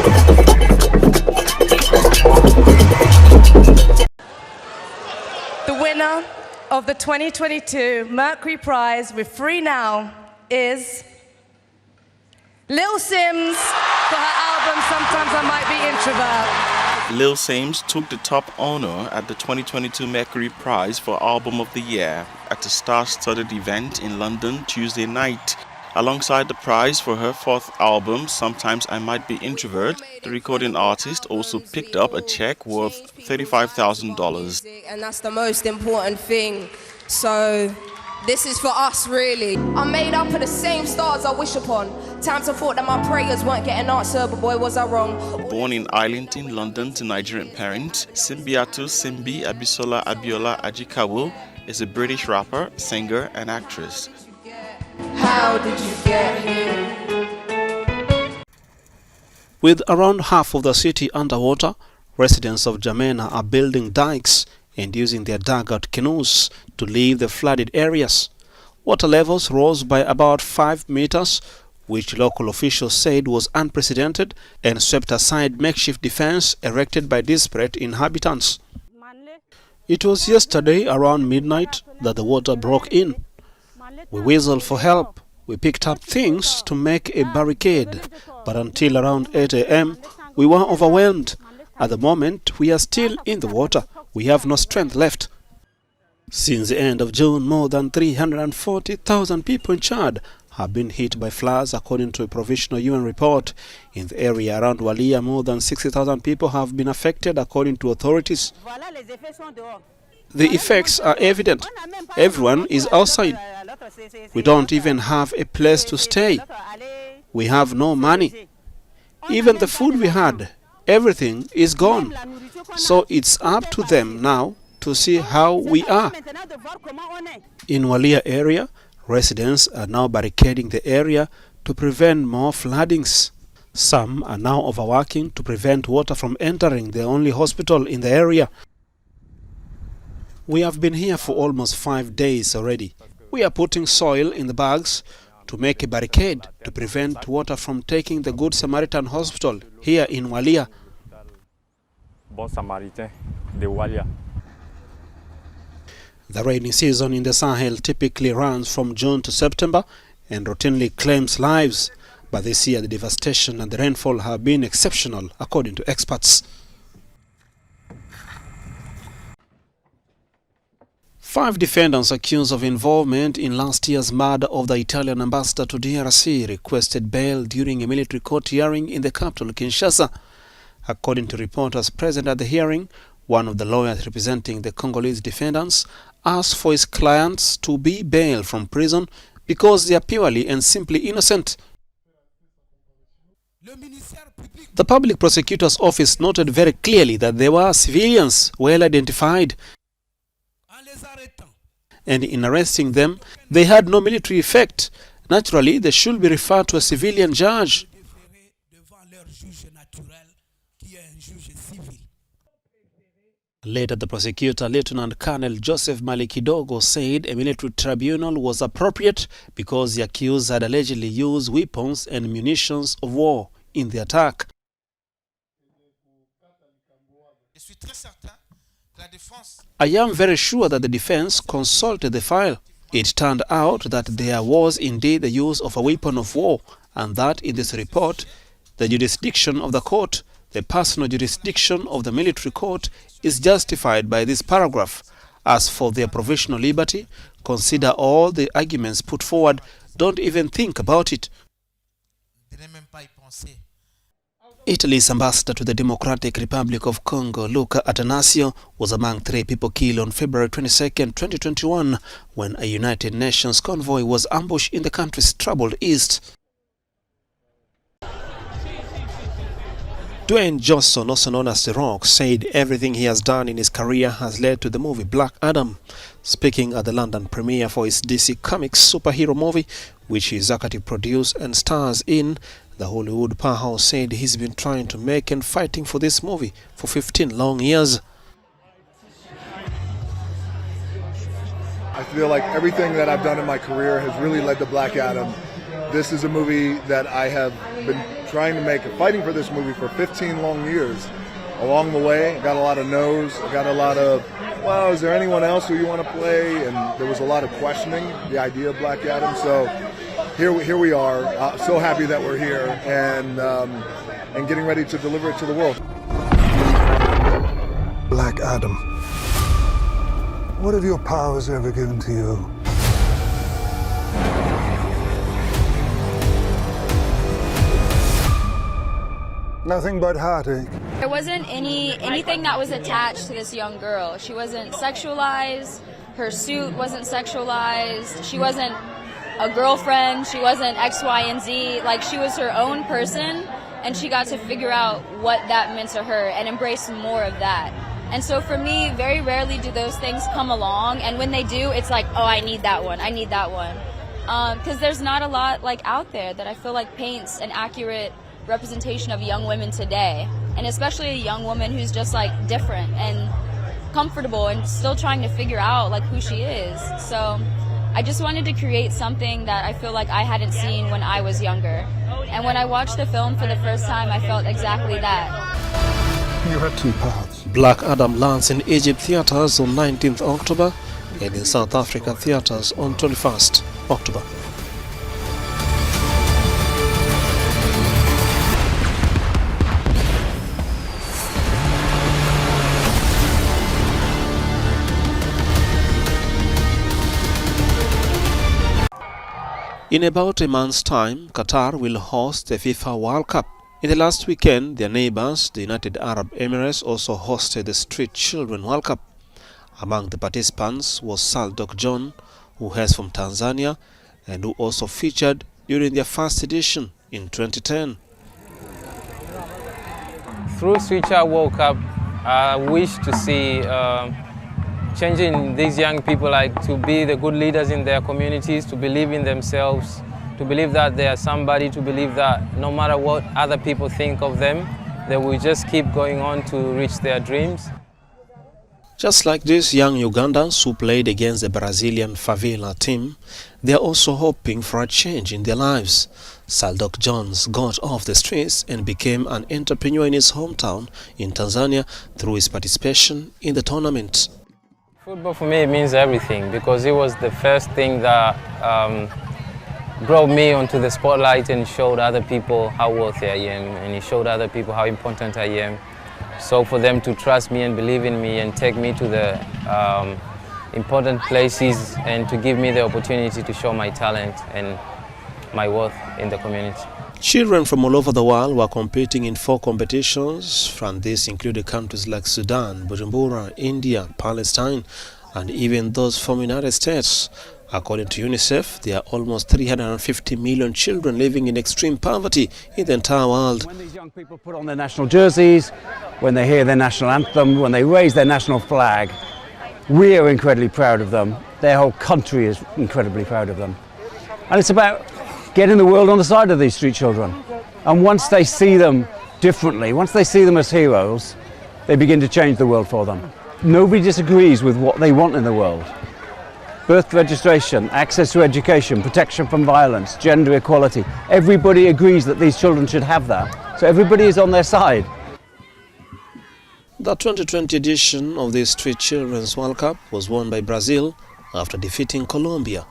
The winner of the 2022 Mercury Prize with Free Now is Little Simz for her album Sometimes I Might Be Introvert. Little Simz took the top honor at the 2022 Mercury Prize for Album of the Year at a star-studded event in London Tuesday night. Alongside the prize for her fourth album, Sometimes I Might Be Introvert, the recording artist also picked up a check worth $35,000. And that's the most important thing. So this is for us, really. I'm made up of the same stars I wish upon. Times I thought that my prayers weren't getting answered, but boy, was I wrong. Born in Islington, London to Nigerian parents, Simbiatu Simbi Abisola Abiola Ajikawo is a British rapper, singer, and actress. How did you get here? With around half of the city underwater, residents of Jamena are building dikes and using their dugout canoes to leave the flooded areas. Water levels rose by about 5 meters, which local officials said was unprecedented, and swept aside makeshift defense erected by desperate inhabitants. It was yesterday around midnight that the water broke in. We whistled for help. We picked up things to make a barricade, but until around 8 a.m. we were overwhelmed. At the moment, we are still in the water. We have no strength left. Since the end of June, more than 340,000 people in Chad have been hit by floods, according to a provisional UN report. In the area around Walia, more than 60,000 people have been affected, according to authorities. The effects are evident. Everyone is outside. We don't even have a place to stay. We have no money. Even the food we had, everything is gone. So it's up to them now to see how we are. In Walia area, residents are now barricading the area to prevent more floodings. Some are now overworking to prevent water from entering the only hospital in the area. We have been here for almost 5 days already. We are putting soil in the bags to make a barricade to prevent water from taking the Good Samaritan Hospital here in Walia. The rainy season in the Sahel typically runs from June to September and routinely claims lives. But this year the devastation and the rainfall have been exceptional, according to experts. 5 defendants accused of involvement in last year's murder of the Italian ambassador to DRC requested bail during a military court hearing in the capital, Kinshasa. According to reporters present at the hearing, one of the lawyers representing the Congolese defendants asked for his clients to be bailed from prison because they are purely and simply innocent. The public prosecutor's office noted very clearly that there were civilians well identified, and in arresting them, they had no military effect. Naturally, they should be referred to a civilian judge. Later, the prosecutor, Lieutenant Colonel Joseph Malikidogo, said a military tribunal was appropriate because the accused had allegedly used weapons and munitions of war in the attack. I am very sure that the defense consulted the file. It turned out that there was indeed the use of a weapon of war, and that in this report, the jurisdiction of the court, the personal jurisdiction of the military court, is justified by this paragraph. As for their provisional liberty, consider all the arguments put forward. Don't even think about it. Italy's ambassador to the Democratic Republic of Congo, Luca Atanasio, was among 3 people killed on February 22, 2021, when a United Nations convoy was ambushed in the country's troubled east. Dwayne Johnson, also known as The Rock, said everything he has done in his career has led to the movie Black Adam. Speaking at the London premiere for his DC Comics superhero movie, which he executive produced and stars in, the Hollywood powerhouse said he's been trying to make and fighting for this movie for 15 long years. I feel like everything that I've done in my career has really led to Black Adam. This is a movie that I have been fighting for this movie for 15 long years. Along the way, got a lot of no's, got a lot of, well, is there anyone else who you want to play? And there was a lot of questioning the idea of Black Adam. So here we are, so happy that we're here and getting ready to deliver it to the world. Black Adam, what have your powers ever given to you? Nothing but heartache. There wasn't anything that was attached to this young girl. She wasn't sexualized. Her suit wasn't sexualized. She wasn't a girlfriend. She wasn't X, Y, and Z. Like, she was her own person, and she got to figure out what that meant to her and embrace more of that. And so for me, very rarely do those things come along, and when they do, it's like, oh, I need that one. I need that one. Because there's not a lot like out there that I feel like paints an accurate representation of young women today, and especially a young woman who's just like different and comfortable and still trying to figure out like who she is. So I just wanted to create something that I feel like I hadn't seen when I was younger, and when I watched the film for the first time, I felt exactly that. You had two paths. Black Adam lands in Egypt theaters on 19th October and in South Africa theaters on 21st October. In about a month's time, Qatar will host the FIFA World Cup. In the last weekend, their neighbors, the United Arab Emirates, also hosted the Street Children World Cup. Among the participants was Saldok John, who hails from Tanzania and who also featured during their first edition in 2010. Through Street Child World Cup, I wish to see changing these young people, like to be the good leaders in their communities, to believe in themselves, to believe that they are somebody, to believe that no matter what other people think of them, they will just keep going on to reach their dreams. Just like these young Ugandans who played against the Brazilian favela team, they are also hoping for a change in their lives. Saldok Jones got off the streets and became an entrepreneur in his hometown in Tanzania through his participation in the tournament. Football for me means everything, because it was the first thing that brought me onto the spotlight and showed other people how worthy I am, and it showed other people how important I am. So for them to trust me and believe in me and take me to the important places and to give me the opportunity to show my talent and my worth in the community. Children from all over the world were competing in 4 competitions, from these included countries like Sudan, Bujumbura, India, Palestine, and even those from the United States. According to UNICEF, there are almost 350 million children living in extreme poverty in the entire world. When these young people put on their national jerseys, when they hear their national anthem, when they raise their national flag, we are incredibly proud of them. Their whole country is incredibly proud of them. And it's about getting the world on the side of these street children. And once they see them differently, once they see them as heroes, they begin to change the world for them. Nobody disagrees with what they want in the world. Birth registration, access to education, protection from violence, gender equality. Everybody agrees that these children should have that. So everybody is on their side. The 2020 edition of the Street Children's World Cup was won by Brazil after defeating Colombia.